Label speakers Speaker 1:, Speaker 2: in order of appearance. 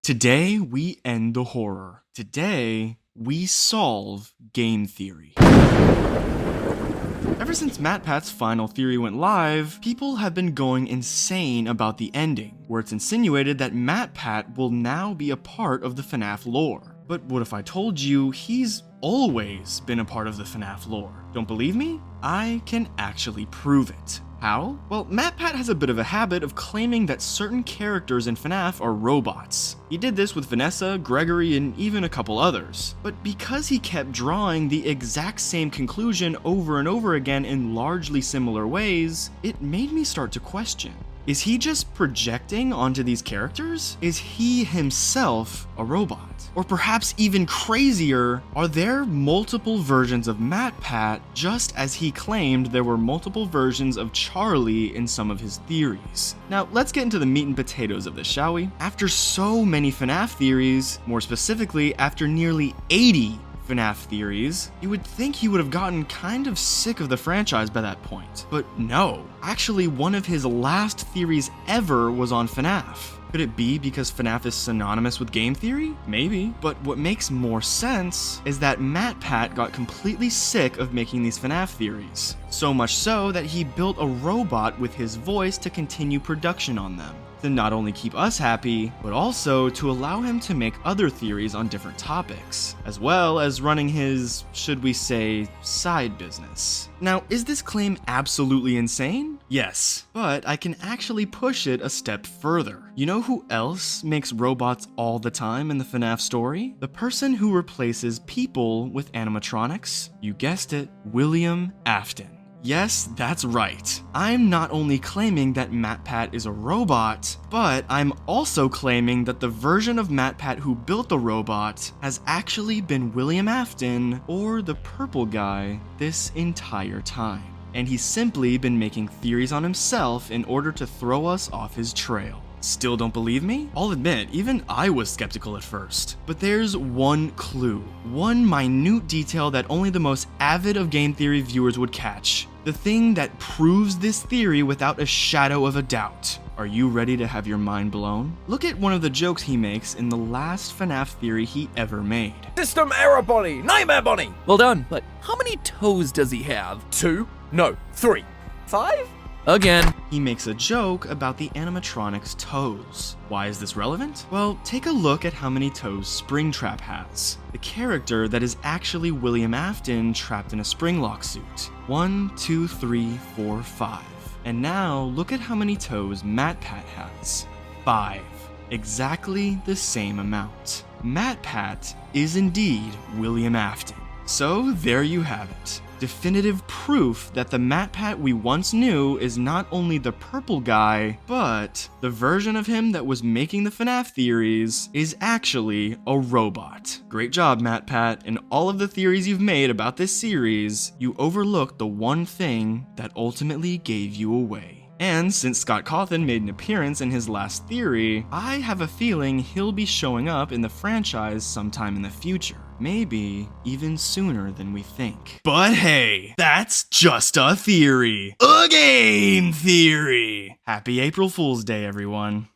Speaker 1: Today, we end the horror. Today, we solve game theory. Ever since MatPat's final theory went live, people have been going insane about the ending, where it's insinuated that MatPat will now be a part of the FNAF lore. But what if I told you he's always been a part of the FNAF lore? Don't believe me? I can actually prove it. How? Well, MatPat has a bit of a habit of claiming that certain characters in FNAF are robots. He did this with Vanessa, Gregory, and even a couple others. But because he kept drawing the exact same conclusion over and over again in largely similar ways, it made me start to question. Is he just projecting onto these characters? Is he himself a robot? Or perhaps even crazier, are there multiple versions of MatPat just as he claimed there were multiple versions of Charlie in some of his theories? Now, let's get into the meat and potatoes of this, shall we? After so many FNAF theories, more specifically after nearly 80 FNAF theories, you would think he would have gotten kind of sick of the franchise by that point. But no, actually one of his last theories ever was on FNAF. Could it be because FNAF is synonymous with game theory? Maybe. But what makes more sense is that MatPat got completely sick of making these FNAF theories. So much so that he built a robot with his voice to continue production on them. To not only keep us happy, but also to allow him to make other theories on different topics, as well as running his, should we say, side business. Now, is this claim absolutely insane? Yes, but I can actually push it a step further. You know who else makes robots all the time in the FNAF story? The person who replaces people with animatronics. You guessed it, William Afton. Yes, that's right. I'm not only claiming that MatPat is a robot, but I'm also claiming that the version of MatPat who built the robot has actually been William Afton, or the purple guy, this entire time. And he's simply been making theories on himself in order to throw us off his trail. Still don't believe me? I'll admit, even I was skeptical at first. But there's one clue, one minute detail that only the most avid of game theory viewers would catch. The thing that proves this theory without a shadow of a doubt. Are you ready to have your mind blown? Look at one of the jokes he makes in the last FNAF theory he ever made.
Speaker 2: System error Bonnie! Nightmare Bonnie!
Speaker 3: Well done, but how many toes does he have?
Speaker 2: 2? No, 3. 5?
Speaker 3: Again.
Speaker 1: He makes a joke about the animatronic's toes. Why is this relevant? Well, take a look at how many toes Springtrap has. The character that is actually William Afton trapped in a Springlock suit. 1, 2, 3, 4, 5. And now look at how many toes MatPat has. 5. Exactly the same amount. MatPat is indeed William Afton. So there you have it. Definitive proof that the MatPat we once knew is not only the purple guy, but the version of him that was making the FNAF theories is actually a robot. Great job, MatPat. In all of the theories you've made about this series, you overlooked the one thing that ultimately gave you away. And since Scott Cawthon made an appearance in his last theory, I have a feeling he'll be showing up in the franchise sometime in the future. Maybe even sooner than we think. But hey, that's just a theory. A game theory! Happy April Fool's Day, everyone.